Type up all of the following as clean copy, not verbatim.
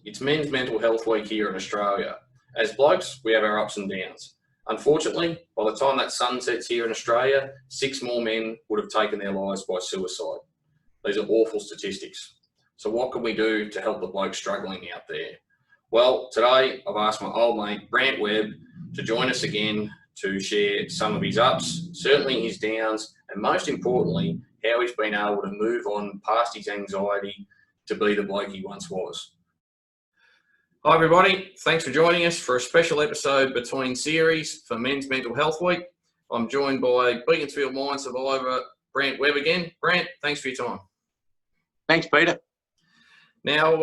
It's Men's Mental Health Week here in Australia. As blokes, we have our ups and downs. Unfortunately, by the time that sun sets here in Australia, 6 more men would have taken their lives by suicide. These are awful statistics. So what can we do to help the blokes struggling out there? Well, today I've asked my old mate, Brant Webb, to join us again to share some of his ups, certainly his downs, and most importantly, how he's been able to move on past his anxiety to be the bloke he once was. Hi everybody, thanks for joining us for a special episode between series for Men's Mental Health Week. I'm joined by Beaconsfield Mine Survivor, Brant Webb again. Brant, thanks for your time. Thanks, Peter. Now,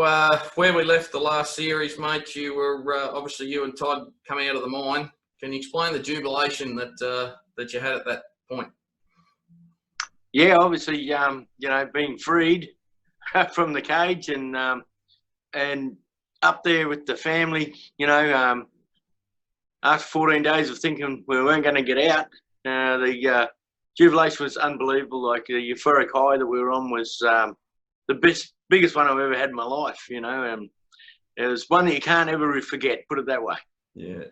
where we left the last series, mate, you were obviously you and Todd coming out of the mine. Can you explain the jubilation that you had at that point? Yeah, obviously, being freed from the cage and up there with the family, after 14 days of thinking we weren't going to get out, the jubilation was unbelievable. Like the euphoric high that we were on was the biggest one I've ever had in my life, it was one that you can't ever forget, put it that way. Yeah.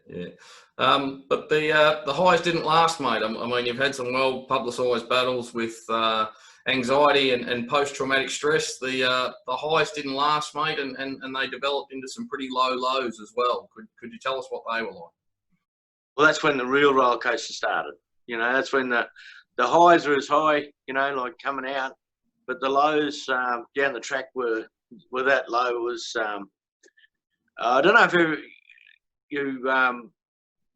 But the highs didn't last, mate. I mean, you've had some well-publicised battles with anxiety and post-traumatic stress. The highs didn't last, mate, and they developed into some pretty low lows as well. Could you tell us what they were like? Well, that's when the real roller coaster started. That's when the highs were as high, like coming out, but the lows down the track were that low. It was I don't know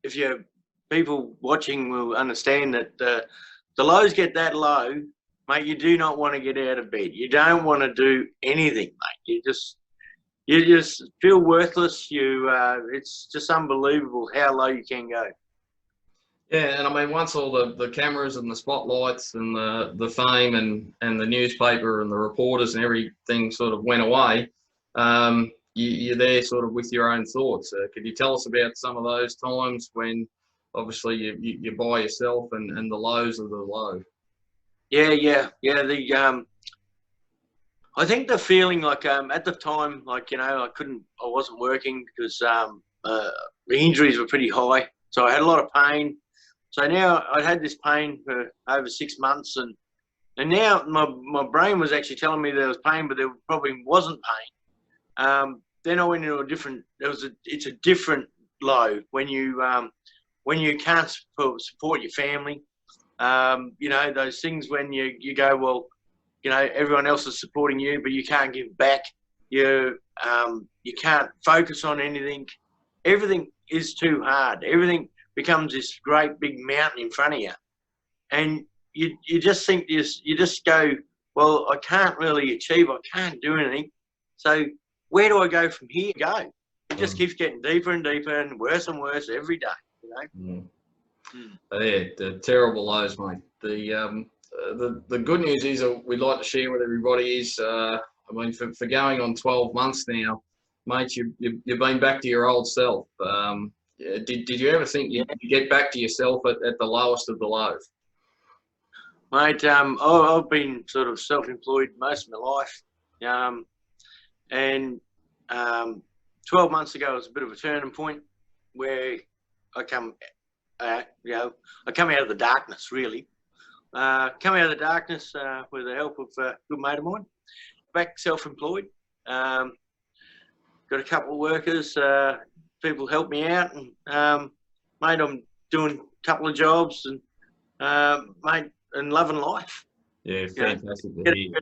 if you people watching will understand that the lows get that low, mate. You do not want to get out of bed. You don't want to do anything, mate. You just feel worthless. It's just unbelievable how low you can go. Yeah, and I mean, once all the cameras and the spotlights and the fame and the newspaper and the reporters and everything sort of went away, you're there sort of with your own thoughts. Could you tell us about some of those times when obviously you're by yourself and the lows of the low? Yeah. I think the feeling like at the time, like, I wasn't working because the injuries were pretty high. So I had a lot of pain. So now I'd had this pain for over 6 months and now my brain was actually telling me there was pain, but there probably wasn't pain. Then I went into it's a different low when you can't support your family. Those things when you go, well, everyone else is supporting you, but you can't give back. You can't focus on anything. Everything is too hard. Everything becomes this great big mountain in front of you. And you just think you just go, well, I can't really achieve, I can't do anything. So where do I go from here? It just keeps getting deeper and deeper and worse every day, Yeah, the terrible lows, mate. The good news is we'd like to share with everybody is, for going on 12 months now, mate, you've been back to your old self. Did you ever think you'd get back to yourself at the lowest of the lows? Mate, I've been sort of self-employed most of my life. And 12 months ago was a bit of a turning point where I come out of the darkness, really. Come out of the darkness with the help of a good mate of mine. Back self-employed. Got a couple of workers. People help me out, and mate, I'm doing a couple of jobs, and mate, and loving life. Yeah, fantastic to hear.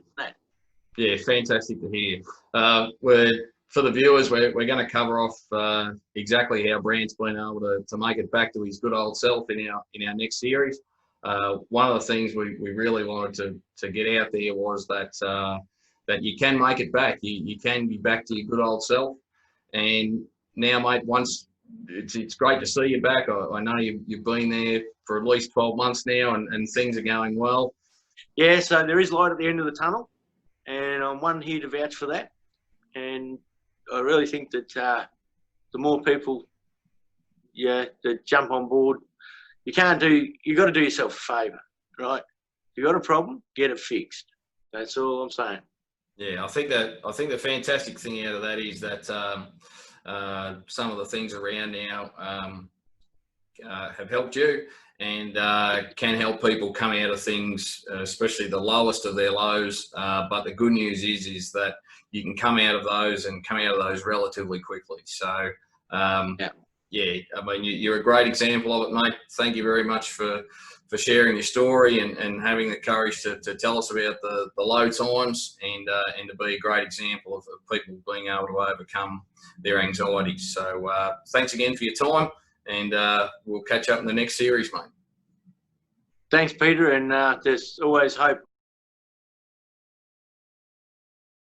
Yeah, fantastic to hear. For the viewers, we're going to cover off exactly how Brant's been able to make it back to his good old self in our next series. One of the things we really wanted to get out there was that you can make it back. You can be back to your good old self. And now, mate, it's great to see you back. I know you've been there for at least 12 months now, and things are going well. Yeah, so there is light at the end of the tunnel, and I'm one here to vouch for that. And I really think that the more people, that jump on board, you got to do yourself a favour, right? If you've got a problem, get it fixed. That's all I'm saying. Yeah, I think the fantastic thing out of that is that some of the things around now have helped you and can help people come out of things, especially the lowest of their lows. But the good news is that you can come out of those and come out of those relatively quickly. So, yeah, I mean, you're a great example of it, mate. Thank you very much for sharing your story and having the courage to tell us about the low times and to be a great example of people being able to overcome their anxieties. So thanks again for your time, and we'll catch up in the next series, mate. Thanks, Peter, and there's always hope.